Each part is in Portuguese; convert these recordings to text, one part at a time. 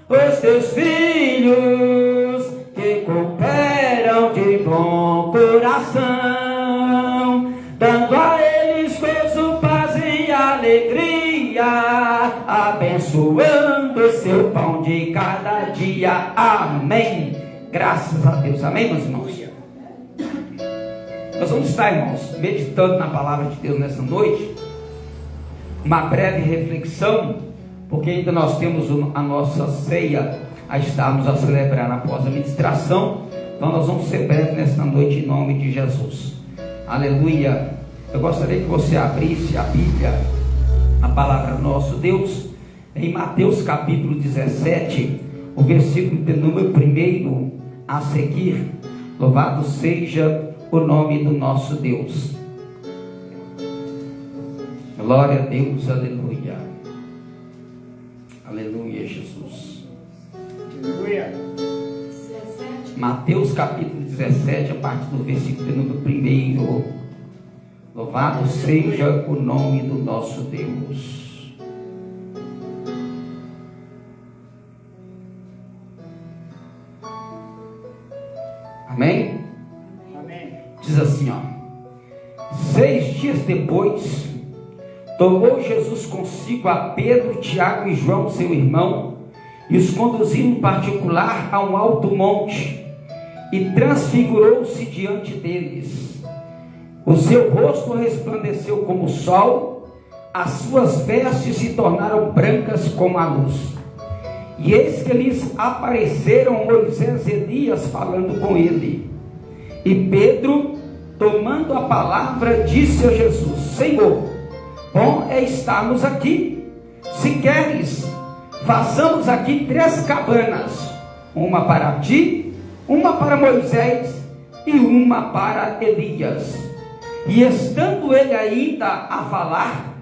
os teus filhos que cooperam de bom coração, dando a eles gozo, paz e alegria, abençoando seu pão de cada dia. Amém. Graças a Deus. Amém, meus irmãos? Nós vamos estar, irmãos, meditando na palavra de Deus nessa noite. Uma breve reflexão, porque ainda nós temos a nossa ceia a estarmos a celebrar após a ministração. Então nós vamos ser breves nesta noite em nome de Jesus. Aleluia. Eu gostaria que você abrisse a Bíblia, a palavra do nosso Deus, em Mateus capítulo 17, o versículo de número 1 a seguir. Louvado seja o nome do nosso Deus. Glória a Deus, aleluia. Aleluia, Jesus. Aleluia. Mateus capítulo 17, a partir do versículo de número 1. Louvado seja o nome do nosso Deus. Amém? Diz assim, ó: 6 dias depois, tomou Jesus consigo a Pedro, Tiago e João, seu irmão, e os conduziu em particular a um alto monte, e transfigurou-se diante deles. O seu rosto resplandeceu como o sol, as suas vestes se tornaram brancas como a luz. E eis que lhes apareceram Moisés e Elias falando com ele. E Pedro, tomando a palavra, disse a Jesus: Senhor, bom é estarmos aqui. Se queres, façamos aqui 3 cabanas, uma para ti, uma para Moisés e uma para Elias. E estando ele ainda a falar,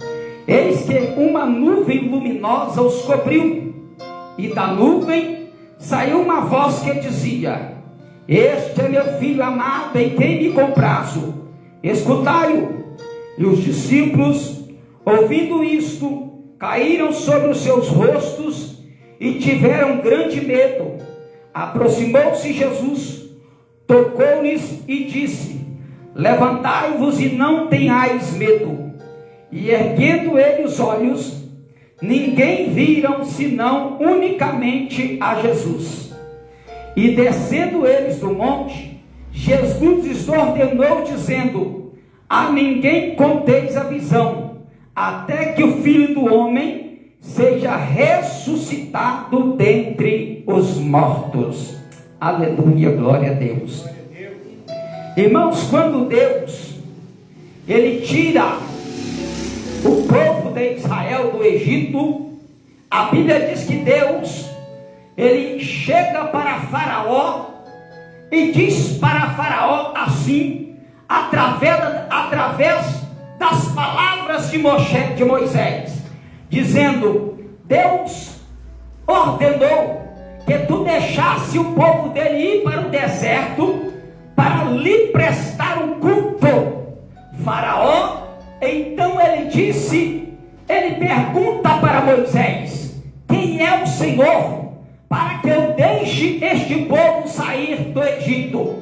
eis que uma nuvem luminosa os cobriu, e da nuvem saiu uma voz que dizia: Este é meu filho amado, em quem me comprazo, escutai-o. E os discípulos, ouvindo isto, caíram sobre os seus rostos e tiveram grande medo. Aproximou-se Jesus, tocou-lhes e disse: Levantai-vos e não tenhais medo. E erguendo ele os olhos, ninguém viram senão unicamente a Jesus. E descendo eles do monte, Jesus lhes ordenou, dizendo: A ninguém conteis a visão, até que o Filho do Homem seja ressuscitado dentre os mortos. Aleluia, glória a Deus. Irmãos, quando Deus Ele tira o povo de Israel do Egito, a Bíblia diz que Deus Ele chega para Faraó e diz para Faraó assim, através das palavras de Moisés, dizendo: Deus ordenou que tu deixasse o povo dele ir para o deserto para lhe prestar um culto. Faraó, então ele pergunta para Moisés: quem é o Senhor para que eu deixe este povo sair do Egito?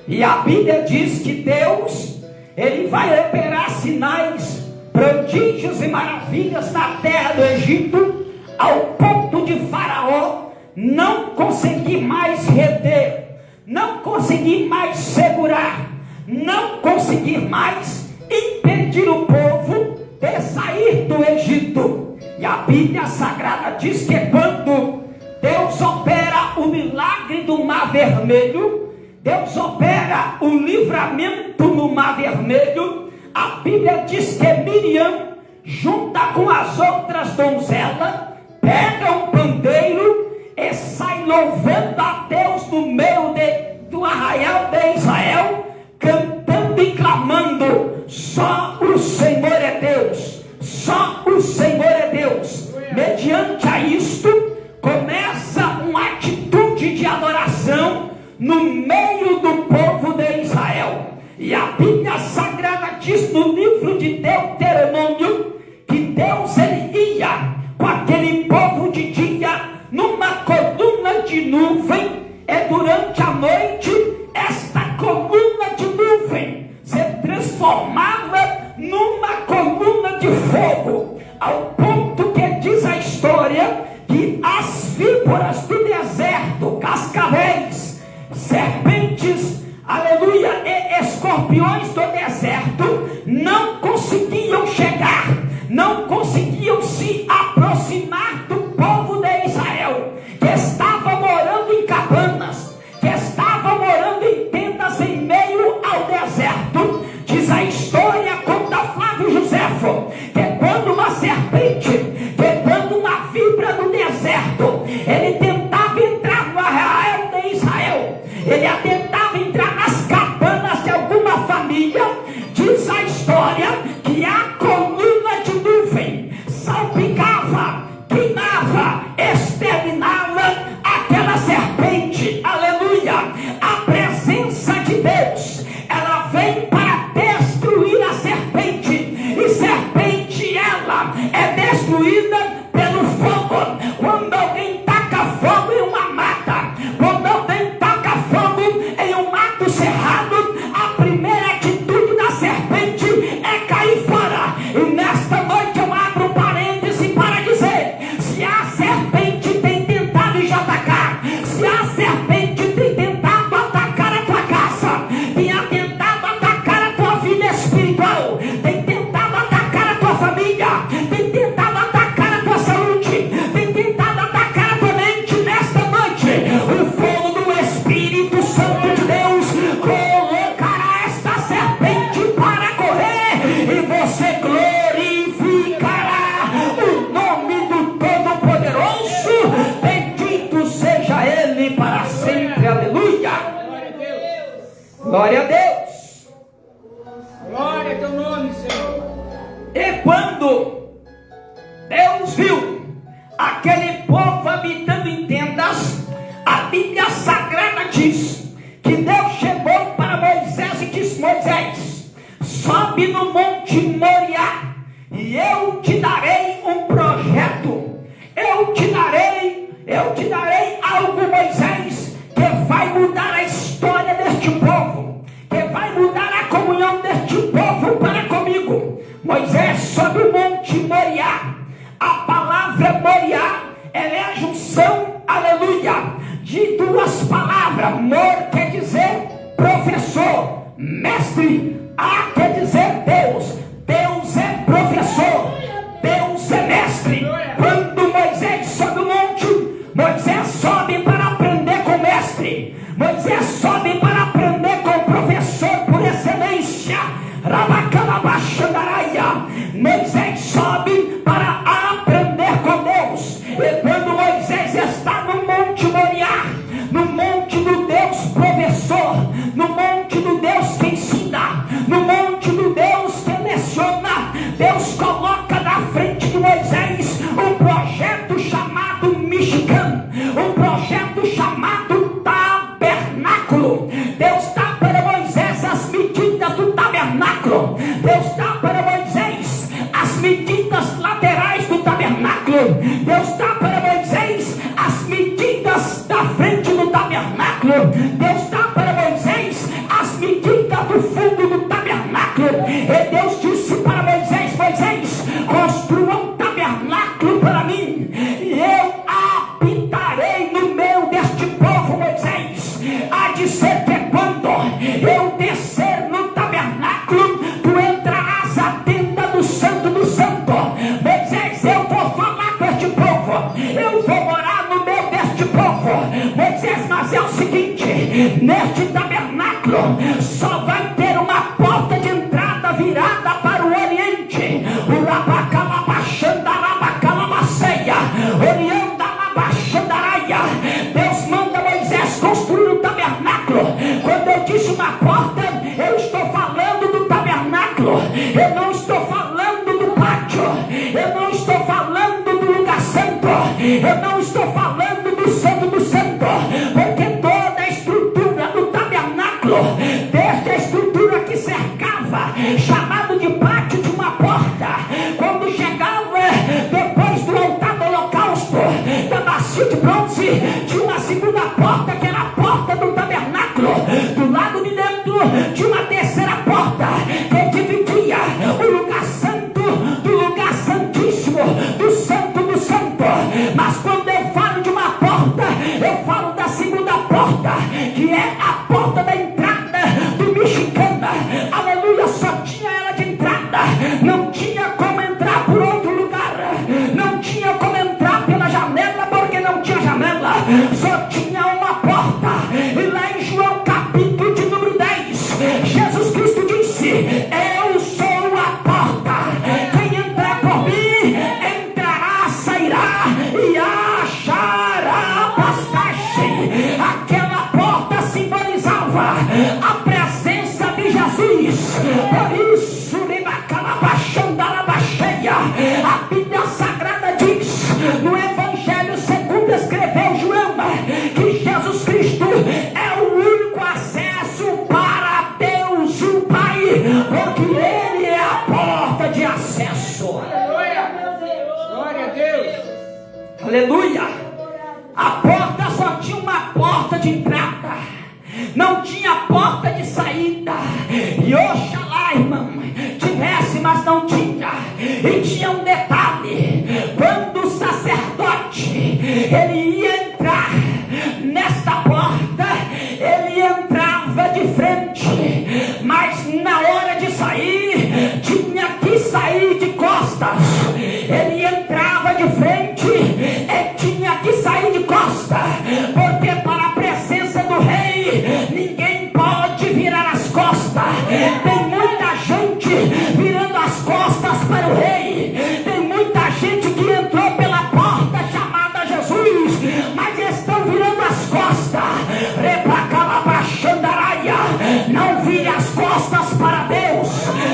E a Bíblia diz que Deus, Ele vai operar sinais, prodígios e maravilhas na terra do Egito, ao ponto de Faraó não conseguir mais reter, não conseguir mais segurar, não conseguir mais impedir o povo de sair do Egito. E a Bíblia Sagrada diz que quando Deus opera o milagre do Mar Vermelho, Deus opera o livramento no Mar Vermelho, a Bíblia diz que Miriam, junta com as outras donzelas, pega um pandeiro e sai louvando a Deus no meio do arraial de Israel, cantando e clamando: só o Senhor é Deus, só o Senhor é Deus. Mediante a isto, começa uma atitude de adoração no meio do povo de Israel. E a Bíblia Sagrada diz no livro de Deuteronômio que Deus ele ia com aquele povo de dia numa coluna de nuvem, é durante a noite, esta coluna de nuvem se transformava numa coluna de fogo, ao ponto que diz a história que as víboras do deserto, cascavéis, serpentes, aleluia, e escorpiões do deserto não conseguiam chegar, não conseguiam se aproximar do povo de Israel, que estava morando em cabanas, que estava morando em tendas em meio ao deserto. Diz a história, conta Flávio Joséfo, que é quando uma serpente, quebrando uma víbora no deserto, ele tentava entrar no arraial de Israel, ele tentava entrar nas cabanas de alguma família. Diz a história que a coluna de nuvem salpicava, queimava, exterminava aquela serpente, aleluia. A presença de Deus, ela vem para destruir a serpente, e serpente ela é destruída pelo fogo. Quando alguém taca fogo em uma mata, quando alguém taca fogo em um mato cerrado, a primeira atitude da serpente é cair fora. E nesta noite eu abro um parêntese para dizer: se a serpente tem tentado te atacar, se a serpente tem tentado atacar a tua casa, tem tentado atacar a tua vida espiritual, tem tentado atacar a tua família, tem tentado atacar a tua saúde, tem tentado atacar a tua mente, nesta noite o fogo do Espírito Santo de Deus colocará esta serpente para correr, e você glorificará o nome do Todo-Poderoso. Bendito seja Ele para sempre, aleluia. Glória a Deus. Glória a teu nome, Senhor. E quando Deus viu aquele povo habitando em tendas, a Bíblia Sagrada diz que Deus chegou para Moisés e disse: Moisés, sobe no Monte Moriá, e eu te darei um projeto, eu te darei algo, Moisés, que vai mudar a história deste povo, que vai mudar a comunhão deste povo para comigo. Moisés sobe o Monte Moriá. A palavra Moriá, ela é a junção, aleluia, de duas palavras. Mor quer dizer professor, mestre. A quer dizer Deus. Deus é professor, Deus é mestre. Quando Moisés sobe o monte, Moisés sobe para aprender com o mestre, Moisés sobe para aprender com o professor por excelência. Moisés sobe para aprender com Deus. E quando Moisés está no Monte Moriá, no monte do Deus professor, no monte do Deus que ensina, no monte do Deus que leciona, Deus coloca na frente de Moisés um projeto chamado Michigan, um projeto chamado tabernáculo. Deus dá para Moisés as medidas do tabernáculo, Deus dá para Moisés as medidas laterais do tabernáculo, Deus dá para Moisés as medidas da frente do tabernáculo, Deus dá para Moisés as medidas do fundo do tabernáculo. E Deus disse para Moisés: Moisés, construa um tabernáculo para mim, e eu habitarei no meio deste povo. Moisés, há de ser que quando eu descer no tabernáculo, tu entrarás à tenda do santo do santo. Moisés, eu vou falar com este povo, eu vou morar no meio deste povo. Moisés, mas é o seguinte: neste tabernáculo só vai ter uma porta de entrada virada para o oriente. O Rabacalabaxandarabacalambaceia, Oriandalabaxandaraia. Deus manda Moisés construir o tabernáculo. Quando eu disse uma porta, eu estou falando do tabernáculo, eu não estou falando do pátio, eu não estou falando do lugar santo, eu não estou falando do santo do santo, porque toda a estrutura do tabernáculo, desde a estrutura que cercava, chamado de pátio, de uma porta, quando chegava depois do altar do holocausto, da bacia de bronze, tinha uma segunda porta, que era a porta do tabernáculo. Do lado de dentro tinha uma terceira porta, que dividia o lugar santo do lugar santíssimo, do santo do santo. Mas quando eu falo de uma porta, eu falo da segunda porta, que é a porta da entrada do mexicana. Aleluia, só tinha ela de entrada, não tinha como entrar por outro lugar, não tinha como entrar pela janela, porque não tinha janela, só tinha uma porta. E lá em João capítulo de número 10, Jesus Cristo disse: eu sou a porta, quem entrar por mim entrará, sairá e achará pastagem. Aquela porta simbolizava a presença de Jesus. Por isso, a Bíblia Sagrada diz no Evangelho segundo escreveu João, que Jesus Cristo é o único acesso para Deus o Pai, porque Ele é a porta de acesso. Aleluia! Glória a Deus! Aleluia! A porta só tinha uma porta de entrada, não tinha porta de saída. E oxalá, irmão, tivesse, mas não tinha. E tinha um detalhe: quando o sacerdote ele ia entrar nesta porta, ele entrava de frente, mas na hora de sair tinha que sair de costas. Ele entrava de frente e tinha que sair de costas, porque para a presença do rei ninguém pode virar as costas. Tem muita gente virando as costas para o rei, tem muita gente que entrou pela porta chamada Jesus, mas estão virando as costas. Não vire as costas para Deus,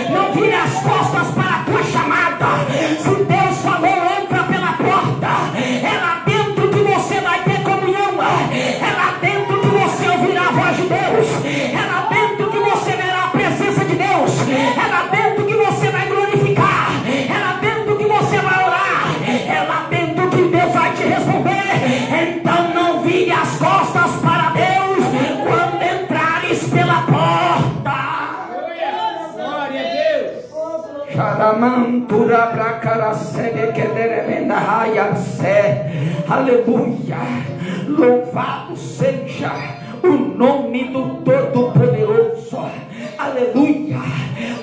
não vire as costas para a tua chamada. Se Deus falou, entra pela porta, é lá dentro que você vai ter comunhão, é lá dentro que você ouvirá a voz de Deus, é lá dentro que você verá a presença de Deus, é lá dentro que você vai glorificar, é lá dentro que você vai orar, é lá dentro que Deus vai te responder. Então não vire as costas para Deus quando entrares pela porta. Glória a Deus! Aleluia! Louvado seja o nome do Todo-Poderoso. Aleluia!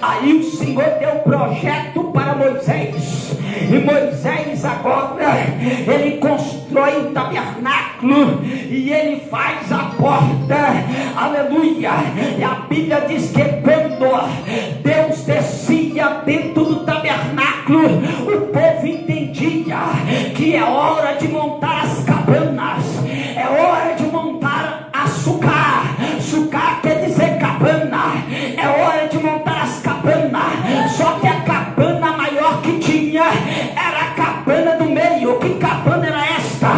Aí o Senhor deu projeto para Moisés, e Moisés agora ele constrói o tabernáculo e ele faz a porta. Aleluia! E a Bíblia diz que quando Deus descia dentro do tabernáculo, o povo entendia que é hora de montar as cabanas, é hora de montar açúcar. Sucar quer dizer cabana, é hora de montar as cabanas. Só que a cabana maior que tinha era a cabana do meio. Que cabana era esta?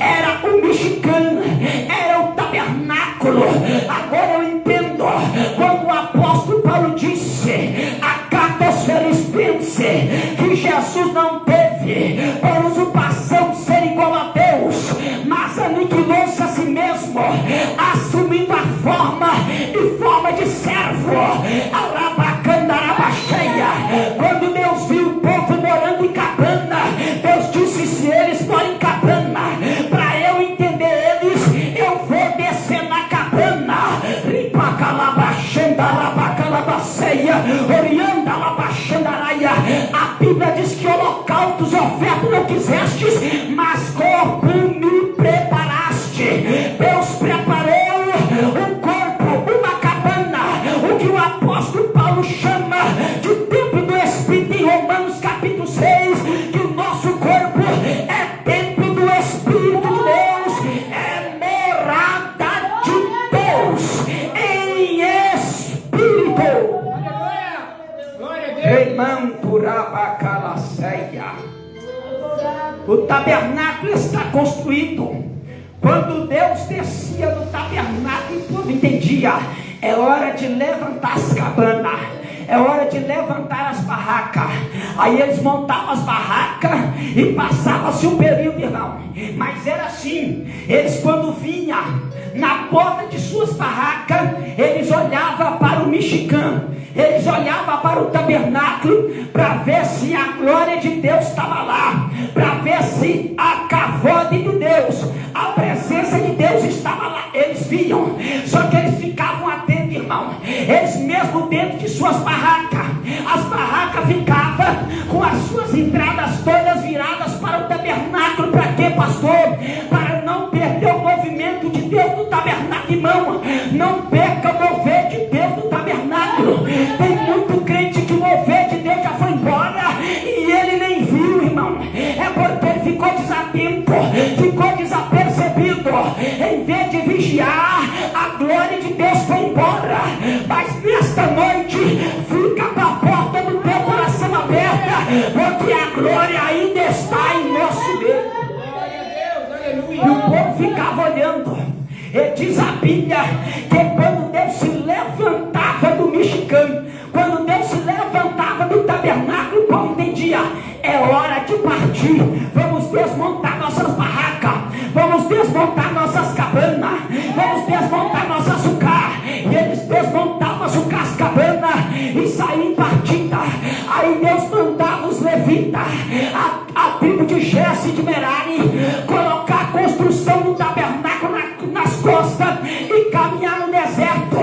Era o mexicano, era o tabernáculo. Agora eu entendo quando o apóstolo Paulo disse a Cartas Filipenses que Jesus não teve por usurpação de ser igual a Deus, mas aniquilou-se a si mesmo, assumindo a forma de servo. Quando Deus viu o povo morando em cabana, Deus disse: se eles moram em cabana, para eu entender eles, eu vou descer na cabana. A Bíblia diz que holocaustos, ofertas não quisestes, mas corpo me preparaste. Deus preparou um corpo, uma cabana, o que o apóstolo Paulo chama de templo do Espírito em Romanos capítulo 6, que o nosso corpo é templo do Espírito de Deus, é morada de Deus em Espírito. Glória a Deus! O tabernáculo está construído. Quando Deus descia no tabernáculo, o povo entendia: é hora de levantar as cabanas, é hora de levantar as barracas. Aí eles montavam as barracas e passava-se um período, irmão. Mas era assim, eles quando vinham na porta de suas barracas, eles olhavam para o mexicano, eles olhavam para o tabernáculo, para ver se a glória de Deus estava lá, para ver se a cavode de Deus, a presença de Deus estava lá. Eles viam, só que eles ficavam atentos, irmão. Eles mesmo dentro de suas barracas, as barracas ficavam com as suas entradas todas viradas para o tabernáculo. Para quê, pastor? Para não perder o movimento de Deus no tabernáculo, irmão. Não perca o mover de Deus no tabernáculo. Tem muito crente que o mover de Deus já foi embora e ele nem viu, irmão. É porque ele ficou desatento, ficou desapercebido. Em vez de vigiar, a glória de Deus foi embora. Mas nesta noite, fica para a porta do teu coração aberta, porque a glória ainda está em nosso meio. E o povo ficava olhando. E diz a Bíblia que quando Deus se levantava do mexicano, quando Deus se levantava do tabernáculo, o povo entendia: é hora de partir. Vamos desmontar nossas barracas, vamos desmontar nossas cabanas, vamos desmontar nosso açúcar. E eles desmontavam as cabanas e saíam em partida. Aí Deus mandava os levitas, a tribo de Jesse e de Merari, colocar a construção do tabernáculo nas costas e caminhar no deserto.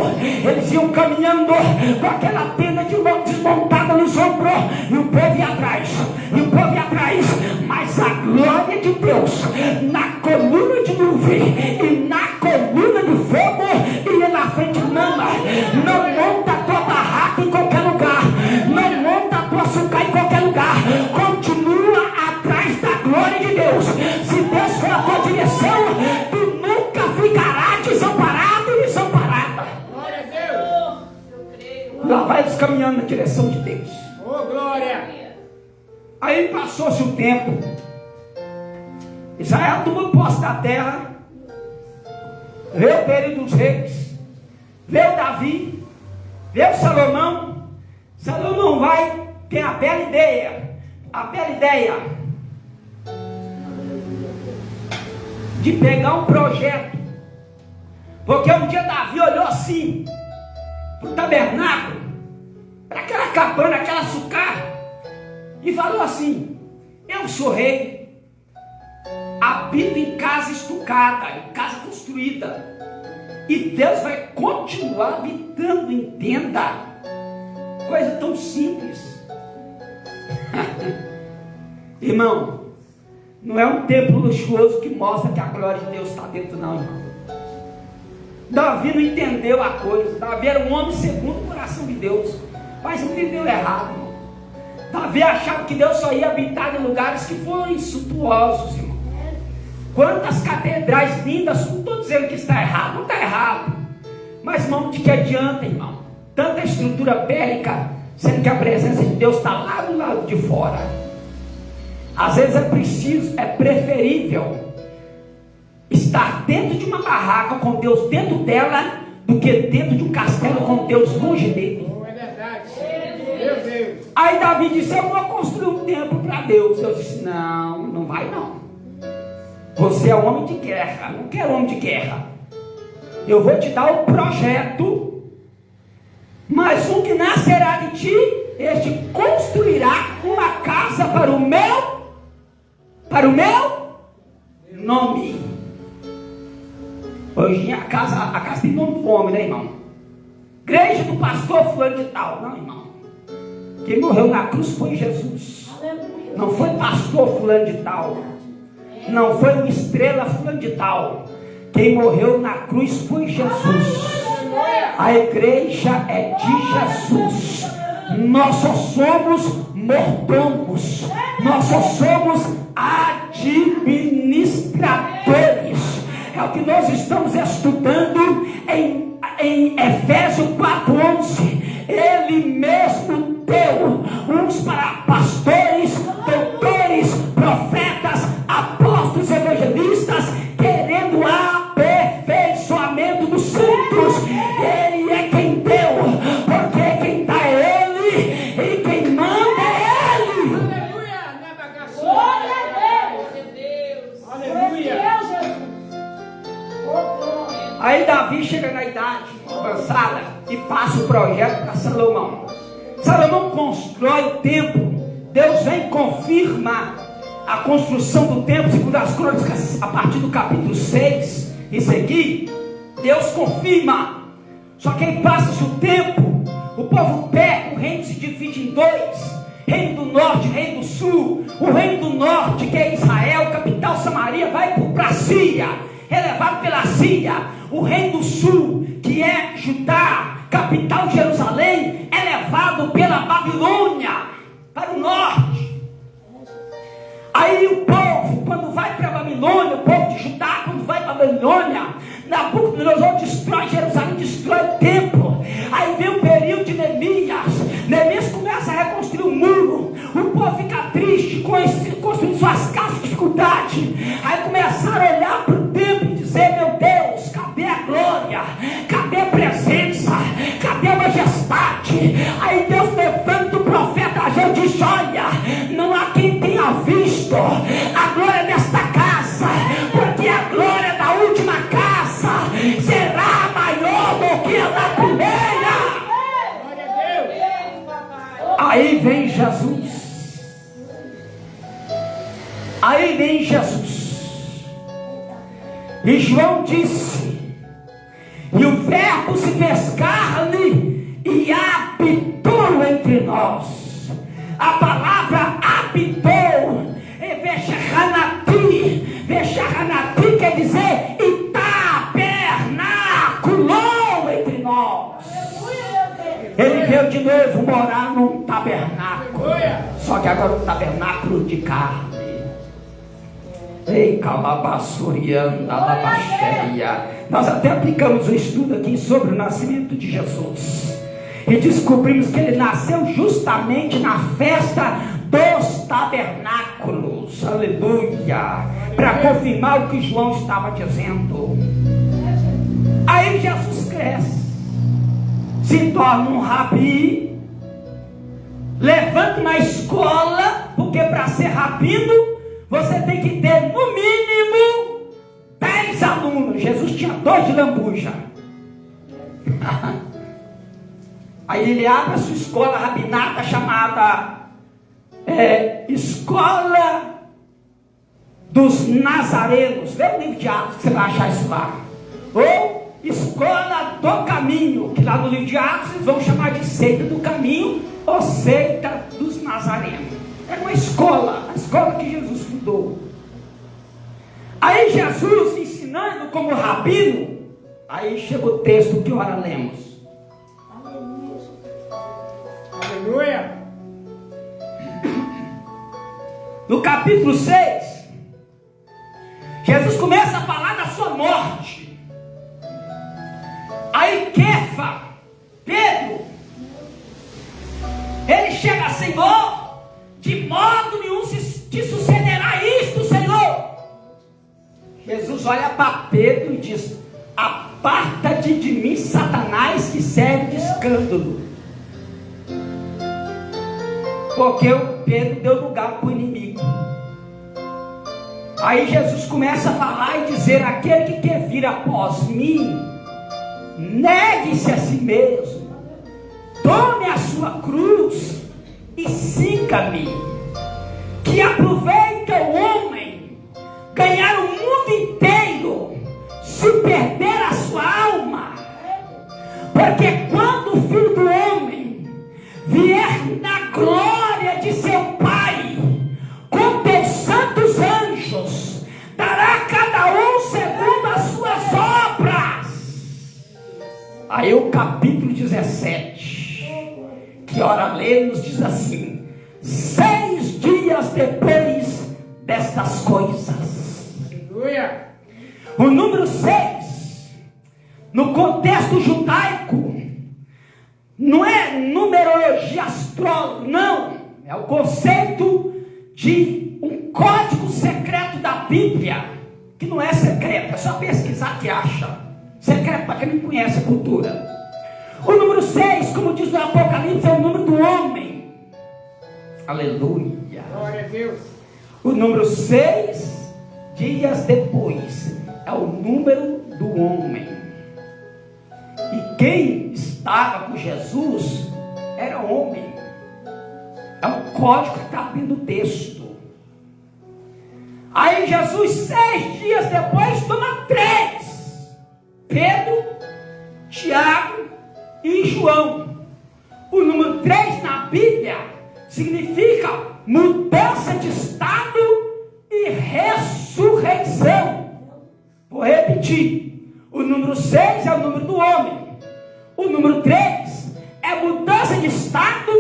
Eles iam caminhando com aquela tenda desmontada nos ombros, e o povo ia atrás, e o povo ia atrás. Mas a glória de Deus na coluna de nuvem e na coluna de fogo ia na frente. Não monta a tua barraca em qualquer lugar, não monta a tua açúcar em qualquer lugar. Continua atrás da glória de Deus. Se Deus for a tua direção, tu nunca ficará desamparado e desamparada. Glória a Deus. Lá vai eles caminhando na direção de Deus. Oh, glória. Aí passou-se o tempo. Israel tomou posse da terra. Veio o período dos reis. Veio Davi. Veio Salomão. Salomão tem a bela ideia. A bela ideia de pegar um projeto. Porque um dia Davi olhou assim para o tabernáculo, para aquela cabana, aquela açúcar, e falou assim: eu sou rei, habito em casa estucada, em casa construída, e Deus vai continuar habitando em tenda. Coisa tão simples. Irmão, não é um templo luxuoso que mostra que a glória de Deus está dentro, não, irmão. Davi não entendeu a coisa. Davi era um homem segundo o coração de Deus, mas entendeu errado, irmão. Davi achava que Deus só ia habitar em lugares que foram suntuosos, irmão. Quantas catedrais lindas, não estou dizendo que está errado, não está errado, mas, irmão, de que adianta, irmão? Tanta estrutura bélica, sendo que a presença de Deus está lá do lado de fora. Às vezes é preferível estar dentro de uma barraca com Deus dentro dela, do que dentro de um castelo com Deus longe dele. Oh, é verdade. Meu Deus. Aí Davi disse: eu vou construir um templo para Deus. Eu disse: não, não vai não. Você é um homem de guerra, não quero homem de guerra. Eu vou te dar o projeto, mas um que nascerá de ti, este construirá uma casa para o meu nome. Hoje a casa tem nome do homem, né, irmão? Igreja do pastor fulano de tal. Não, irmão. Quem morreu na cruz foi Jesus. Não foi pastor fulano de tal. Não foi uma estrela fulano de tal. Quem morreu na cruz foi Jesus. A igreja é de Jesus. Nós só somos mordomos. Nós só somos administradores. É o que nós estamos estudando em Efésios 4:11. Ele mesmo deu uns para pastores, doutores, profetas, apóstolos, evangelistas, querendo aperfeiçoamento dos santos. Ele é quem deu, porque quem dá é Ele, Aí Davi chega na idade avançada e passa o projeto para Salomão. Salomão constrói o templo. Deus vem e confirma a construção do templo, segundo as crônicas, a partir do capítulo 6 e seguir. Deus confirma. Só que aí passa-se o tempo, o povo peca, o reino se divide em dois: reino do norte, reino do sul. O reino do norte, que é Israel, capital Samaria, vai para a Síria, é levado pela Síria. O reino do sul, que é Judá, capital Jerusalém, é levado pela Babilônia para o norte. Aí o povo, quando vai para a Babilônia, o povo de Judá, quando vai para a Babilônia, Nabucodonosor destrói Jerusalém, destrói o templo. Aí vem o período de Neemias. Neemias começa a reconstruir o muro. O povo fica triste, construindo suas casas de dificuldade. Aí começaram a olhar para o templo e dizer: meu Deus, cadê a glória? Cadê a presença? Cadê a majestade? Aí Deus levanta o profeta Ageu e diz: olha, não há quem tenha visto a glória desta casa, porque a glória da última casa será maior do que a da primeira. Glória a Deus. Aí vem Jesus. Aí vem Jesus. E João disse: e o verbo se fez carne e habitou entre nós. A palavra habitou é Vechanati quer dizer e tabernaculou entre nós. Ele veio de novo morar num tabernáculo, só que agora um tabernáculo de carne. Ei, calabaçurianda, alabaxéria. Nós até aplicamos um estudo aqui sobre o nascimento de Jesus e descobrimos que ele nasceu justamente na festa dos tabernáculos. Aleluia! Para confirmar o que João estava dizendo. Aí Jesus cresce, se torna um rabi, levanta uma escola, porque para ser rabino você tem que ter no mínimo 10 alunos. Jesus tinha 2 de lambuja. Aí ele abre a sua escola rabinata chamada Escola dos Nazarenos. Lê o livro de Atos que você vai achar isso lá. Ou Escola do Caminho, que lá no livro de Atos eles vão chamar de Seita do Caminho ou Seita dos Nazarenos. É uma escola, a escola que Jesus fundou. Aí Jesus ensinando como rabino. Aí chega o texto que ora lemos. Aleluia. No capítulo 6, Jesus começa a falar da sua morte. Aí Kefa, Pedro, ele chega: Senhor, de modo nenhum te sucederá isto, Senhor. Jesus olha para Pedro e diz: aparta-te de mim, Satanás, que serve de escândalo. Porque o Pedro deu lugar para o inimigo. Aí Jesus começa a falar e dizer: aquele que quer vir após mim, negue-se a si mesmo, tome a sua cruz e siga-me. Que aproveita o homem ganhar o mundo inteiro, se perder a sua alma. Porque quando o Filho do Homem vier na glória de seu Pai, com teus santos anjos, dará a cada um segundo as suas obras. Aí o capítulo 17, que ora lemos, diz assim: 6 dias depois destas coisas. Aleluia. O número 6, no contexto judaico, não é numerologia astróloga, não. É o conceito de um código secreto da Bíblia, que não é secreto, é só pesquisar que acha. Secreto para quem não conhece a cultura. O número 6, como diz no Apocalipse, é o número do homem. Aleluia. Glória a Deus. O número 6 dias depois é o número do homem. quem estava com Jesus era homem. É um código que está dentro do texto. Aí Jesus, 6 dias depois, toma 3: Pedro, Tiago e João. O número 3 na Bíblia significa mudança de estado e ressurreição. Vou repetir: o número 6 é o número do homem, o número 3 é mudança de estado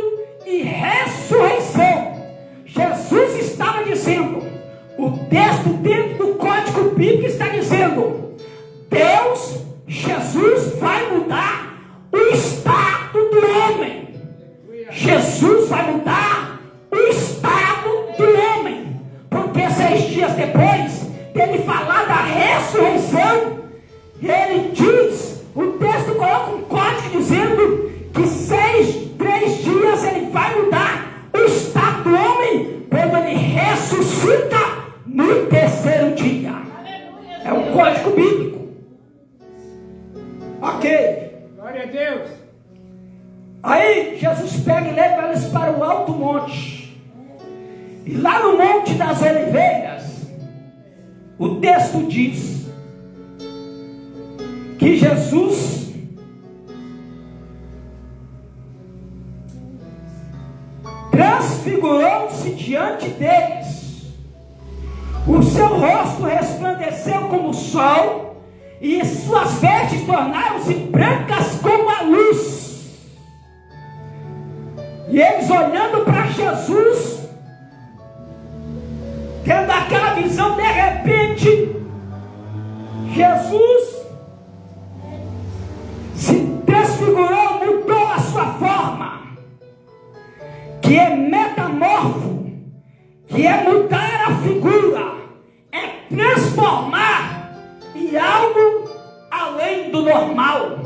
e ressurreição. Jesus estava dizendo, o texto dentro do código bíblico está dizendo: Deus, Jesus vai mudar o estado do homem. Jesus vai mudar o estado do homem, porque 6 dias depois dele falar da ressurreição, ele diz, o texto coloca um código dizendo que 3 dias ele vai mudar o estado do homem quando ele ressuscita no 3º dia. É um código bíblico. Ok. Glória a Deus. Aí Jesus pega e leva eles para o alto monte. E lá no Monte das Oliveiras, o texto diz que Jesus transfigurou-se diante deles. O seu rosto resplandeceu como o sol, e suas vestes tornaram-se brancas como a luz. E eles, olhando para Jesus, tendo aquela visão, de repente Jesus se transfigurou, mudou a sua forma, que é metamorfo, que é mudar a figura, é transformar em algo além do normal.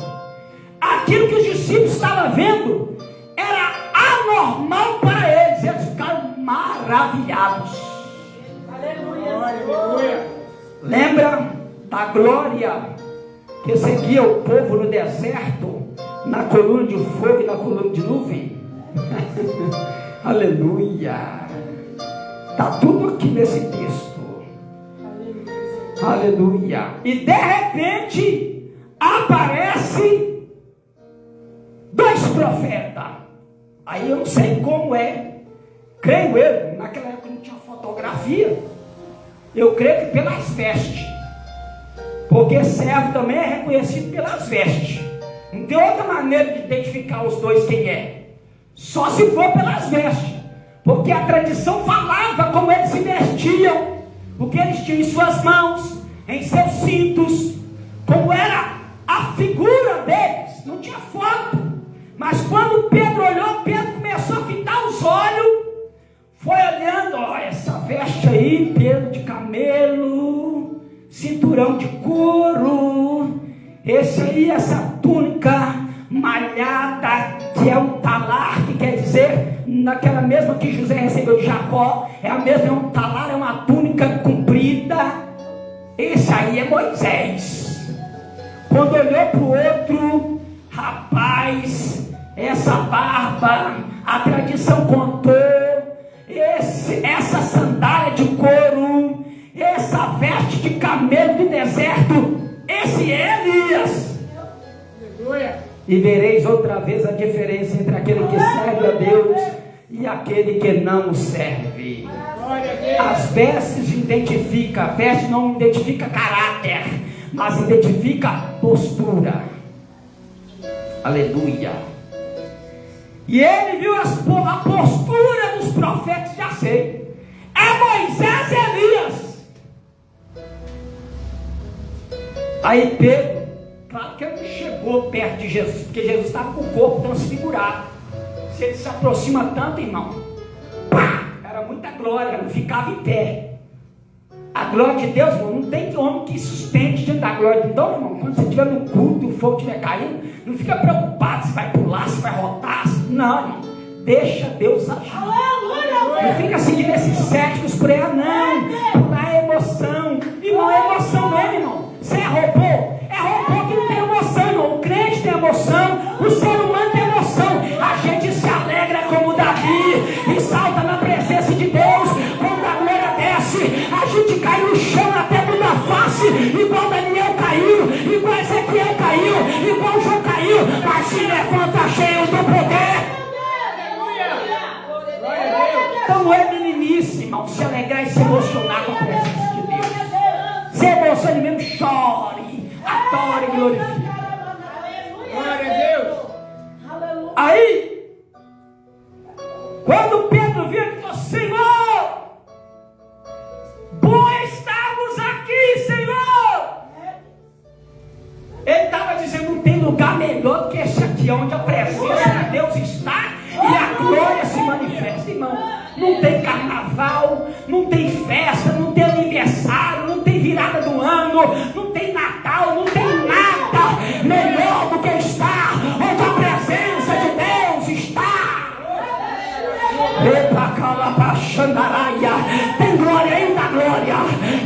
Aquilo que os discípulos estavam vendo era anormal para eles. Eles ficaram maravilhados. Aleluia. Lembra da glória que seguia o povo no deserto, na coluna de fogo e na coluna de nuvem? Aleluia. Está tudo aqui nesse texto. Aleluia. E de repente aparece 2 profetas. Aí eu não sei como é. Creio eu, naquela época não tinha fotografia. Eu creio que pelas vestes. Porque servo também é reconhecido pelas vestes. Não tem outra maneira de identificar os dois quem é. Só se for pelas vestes. Porque a tradição falava como eles se vestiam, o que eles tinham em suas mãos, em seus cintos, como era a figura deles. Não tinha foto. Mas quando Pedro olhou, Pedro começou a fitar os olhos, foi olhando, ó, essa veste aí, pelo de camelo, cinturão de couro, esse aí, essa túnica malhada, que é um talar, que quer dizer, naquela mesma que José recebeu de Jacó, é a mesma, é um talar, é uma túnica comprida. Esse aí é Moisés. Quando olhou para o outro, rapaz, essa barba, a tradição contou, essa sandália de couro, essa veste de camelo do deserto, esse é Elias. Aleluia. E vereis outra vez a diferença entre aquele que serve a Deus e aquele que não o serve. Glória a Deus. As vestes identificam, a veste não identifica caráter, mas identifica postura. Aleluia. E ele viu a postura dos profetas, já sei, é Moisés e Elias. Aí Pedro, claro que ele não chegou perto de Jesus, porque Jesus estava com o corpo transfigurado. Se ele se aproxima tanto, irmão, pá, era muita glória, não ficava em pé. A glória de Deus, irmão, não tem homem que sustente diante da glória de Deus. Então, irmão, quando você estiver no culto e o fogo estiver caindo, não fica preocupado se vai pular, se vai rotar. Não, irmão, deixa Deus agir. Não fica seguindo esses céticos por aí, não. Pular é emoção. Irmão, é emoção mesmo, irmão. Você é robô que não tem emoção, irmão. O crente tem emoção. igual Ezequiel caiu, igual João caiu, mas se levanta cheio do poder. Então não é meninice, irmão, se alegrar e se emocionar com a presença de Deus. Se emocione mesmo, chore, adore e glorifique. Glória a Deus. Aí, quando Pedro viu, ele falou: Senhor, bom estamos aqui, Senhor. Ele estava dizendo: não tem lugar melhor do que esse aqui, onde a presença de Deus está e a glória se manifesta, irmão. Não tem carnaval, não tem festa, não tem aniversário, não tem virada do ano, não tem Natal, não tem nada melhor do que estar onde a presença de Deus está. Tem glória ainda, glória.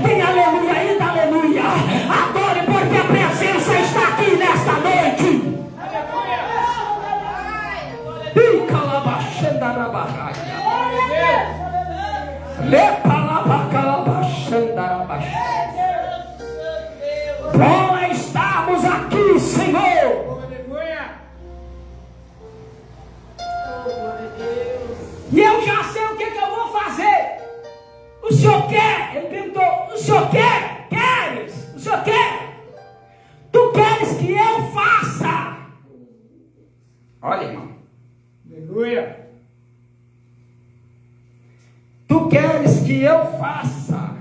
Tem aleluia ainda, aleluia. Adore, porque a presença está aqui nesta noite. Bom estamos aqui, Senhor. E eu já sei o que eu vou fazer. O senhor quer? Ele perguntou: o senhor quer? Queres? O senhor quer? Tu queres que eu faça? Olha, irmão. Aleluia. Tu queres que eu faça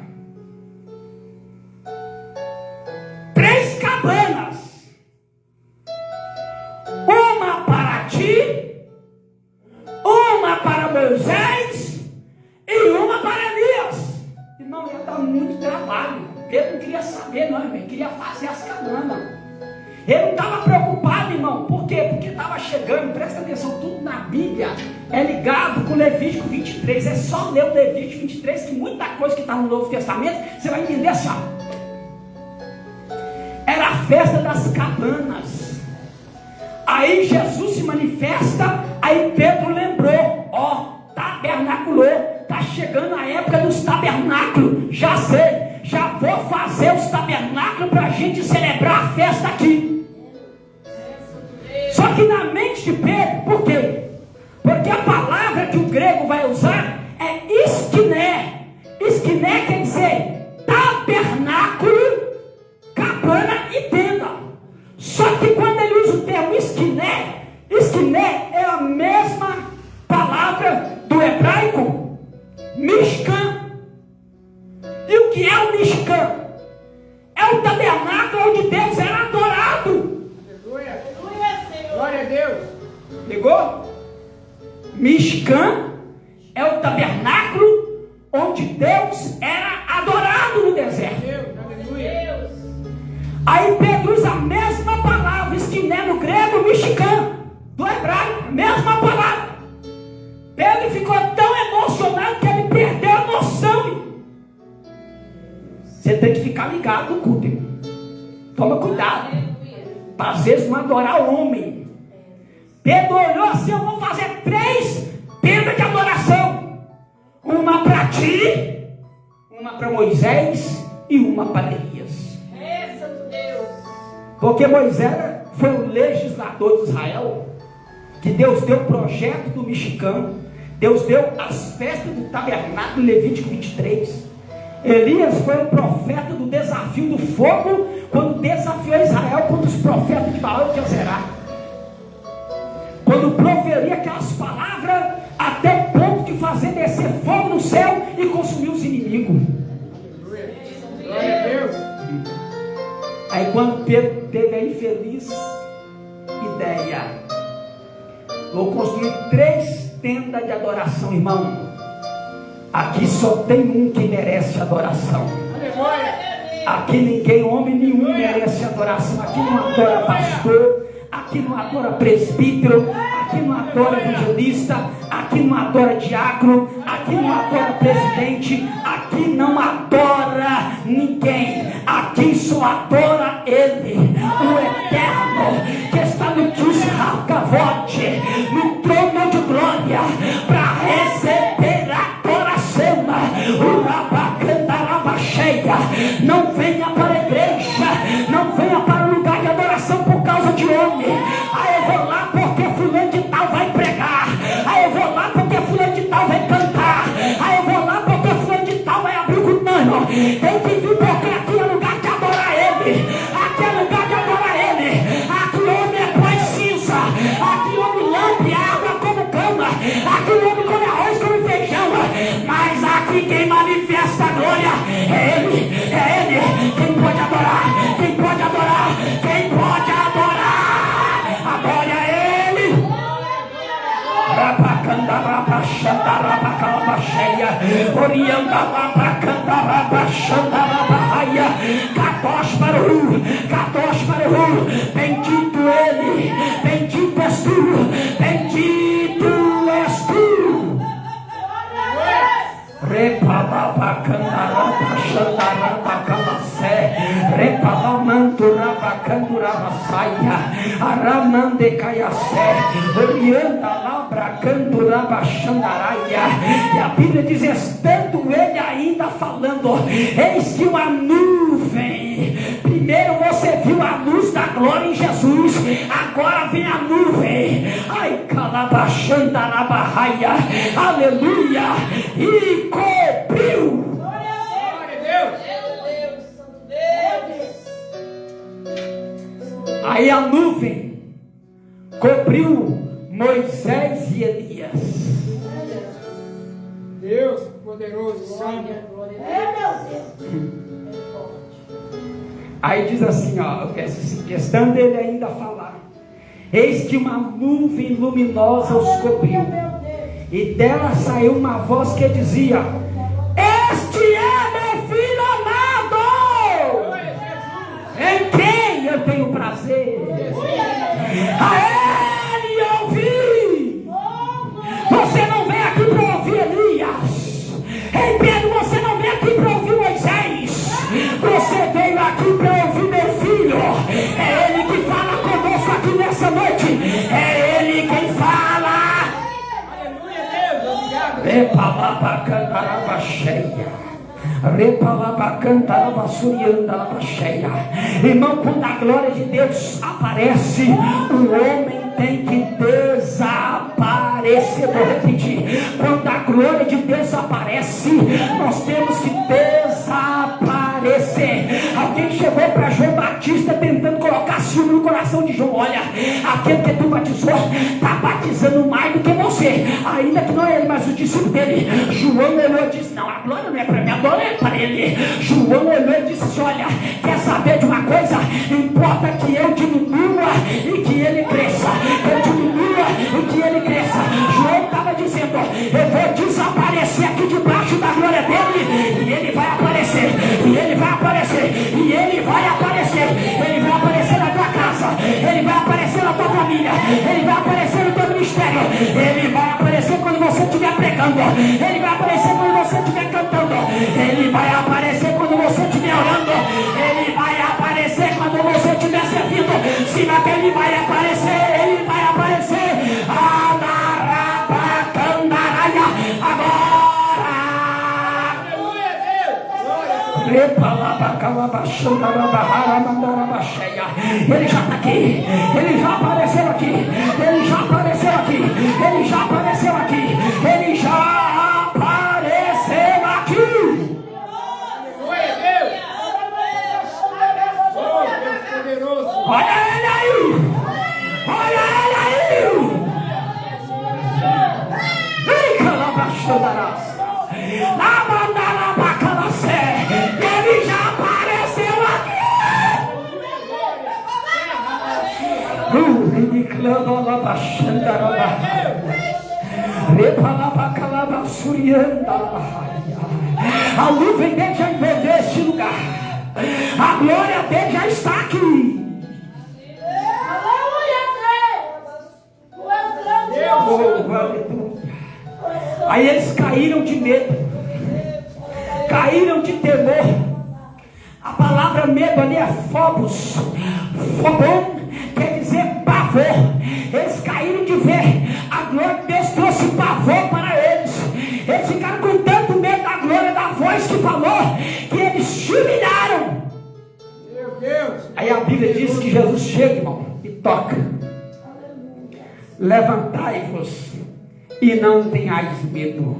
3 cabanas, uma para ti, uma para Moisés e uma para Elias. E não ia dar muito trabalho. Pedro não queria saber, não, irmão. Ele queria fazer as cabanas. Ele não estava preocupado, irmão. Por quê? Porque estava chegando, presta atenção, tudo na Bíblia é ligado com Levítico 23. É só ler o Levítico 23 que muita coisa que está no Novo Testamento você vai entender assim, ó. Era a festa das cabanas. Aí Jesus se manifesta. Aí Pedro lembrou: ó, tabernaculou. Está chegando a época dos tabernáculos. Já sei, já vou fazer os tabernáculos para a gente celebrar a festa aqui. Só que na mente de Pedro, por quê? Porque a palavra que o grego vai usar é esquiné. Esquiné quer dizer tabernáculo, cabana e tenda. Só que quando ele usa o termo esquiné, esquiné é a mesma palavra do hebraico mishkan. E o que é o mishkan? É o tabernáculo onde Deus era adorado. Glória a Deus. Ligou? Mishkan é o tabernáculo onde Deus era adorado no deserto. Aleluia. Aí Pedro usa a mesma palavra, esquiné no grego, mishkan, do hebraico, a mesma palavra. Pedro ficou tão emocionado que ele perdeu a noção. Você tem que ficar ligado no culto, irmão. Toma cuidado, para às vezes não adorar o homem. Pedro olhou assim: eu vou fazer 3 tendas de adoração. Uma para ti, uma para Moisés e uma para Elias. Porque Moisés foi o legislador de Israel, que Deus deu o projeto do mexicano. Deus deu as festas do tabernáculo, Levítico 23. Elias foi o profeta do desafio do fogo, quando desafiou Israel contra os profetas de Baal e de Azerá. Quando proferia aquelas palavras até o ponto de fazer descer fogo no céu e consumir os inimigos. Glória a Deus. Aí quando Pedro teve a infeliz ideia: vou construir 3 tendas de adoração, irmão. Aqui só tem um que merece adoração. Aqui ninguém, homem nenhum, merece adoração. Aqui não adora pastor, aqui não adora presbítero, aqui não adora evangelista, aqui não adora diácono, aqui não adora presidente, aqui não adora ninguém. Aqui só adora Ele, o Eterno, que está no Tzavot, no trono de glória, para receber a adoração. O Rabacandaraba cheia. Não venha para a igreja, não venha para o Orianda Labacanda Xanda Labahaia, Kadosh Baruch, bendito ele, bendito és tu, bendito és tu. Repalabacanda Xanda Labacalacé, Repalamanturabacandurabasaia, Aramande Caiacé, Orianda Labracandurabaxandaraia. E a Bíblia diz: estando ele ainda falando, eis que uma nuvem. Primeiro você viu a luz da glória em Jesus, agora vem a nuvem. Ai, Calabaxandarabahaia, aleluia, e cobriu. Glória a Deus. Aí a nuvem cobriu Moisés e Elias. Deus poderoso, sangue. Aí diz assim, ó, questão dele ainda falar: eis que uma nuvem luminosa os cobriu, e dela saiu uma voz que dizia: este é meu filho amado, em quem eu tenho prazer. A ele ouvi. Você não vem aqui para ouvir Elias. Ei, Pedro, você não vem aqui para ouvir Moisés. Você veio aqui para ouvir meu filho. É ele que fala conosco aqui nessa noite. É ele quem fala. Aleluia, Deus. Obrigado. Irmão, quando a glória de Deus aparece, o homem tem que desaparecer. Vou repetir: quando a glória de Deus aparece, nós temos que desaparecer. Alguém chegou para João Batista tentando colocar ciúme no coração de João: olha, aquele que tu batizou está batizando mais do que você, ainda que não é ele, mas o discípulo dele. João olhou e disse: não, a glória não é para mim, a glória é para ele. João olhou e disse: olha, quer saber de uma coisa? Importa que eu diminua e que ele cresça. Eu diminua e que ele cresça. João estava dizendo: eu vou desaparecer aqui debaixo da glória dele, e ele vai aparecer, e ele vai aparecer, e ele vai aparecer. Ele vai aparecer na tua casa, ele vai aparecer na tua família, ele vai aparecer no teu ministério, ele vai aparecer quando você estiver pregando, ele vai aparecer quando você estiver cantando, ele vai aparecer quando você estiver orando, ele vai aparecer quando você estiver servindo. Se não, que ele vai aparecer, ele vai aparecer. Agora. Aleluia, Deus. Ele já está aqui, ele já apareceu aqui, ele já apareceu aqui, ele já apareceu aqui, ele já apareceu aqui. Aleluia, Deus. Oh, Deus poderoso. Olha ele aí, olha ele aí. Vem, Calabaxandarás. Ele já apareceu aqui. A nuvem dele já invadiu este lugar. A glória dele já está aqui. Oh, aleluia. Aí eles caíram de medo, caíram de temor. A palavra medo ali é phobos. Phobon quer dizer pavor. Eles caíram de ver. A glória de Deus trouxe pavor para eles. Eles ficaram com tanto medo da glória, da voz que falou, que eles se humilharam. Meu Deus. Aí a Bíblia diz que Jesus chega, irmão, e toca: levantai-vos e não tenhais medo.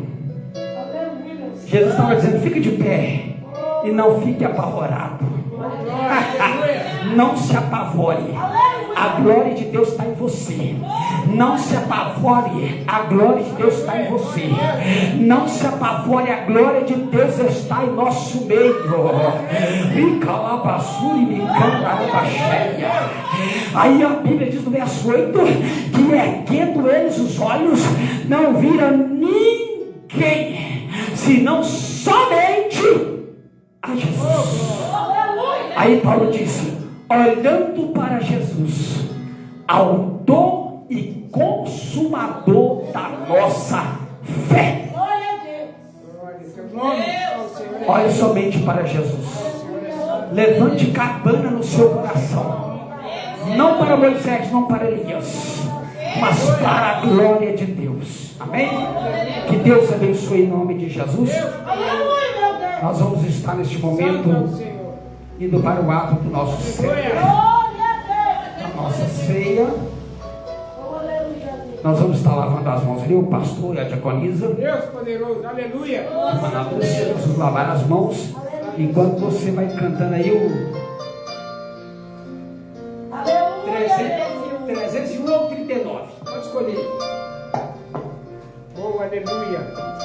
Jesus estava dizendo: fique de pé e não fique apavorado. Não se apavore, a glória de Deus está em você. Não se apavore, a glória de Deus está em você. Não se apavore, a glória de Deus está em nosso meio. Aí a Bíblia diz no verso 8 que erguendo eles os olhos, não viram ninguém senão somente a Jesus. Aí Paulo disse: olhando para Jesus, autor e consumador da nossa fé. Olhe somente para Jesus. Levante cabana no seu coração. Não para Moisés, não para Elias, mas para a glória de Deus. Amém? Que Deus abençoe em nome de Jesus. Nós vamos estar neste momento indo para o ato do nosso ceia. A nossa ceia. Nós vamos estar lavando as mãos ali, o pastor e a diaconisa. Deus poderoso, aleluia. Vamos lavar as mãos. Enquanto você vai cantando aí o 301 ou 39. Pode escolher. Oh, aleluia.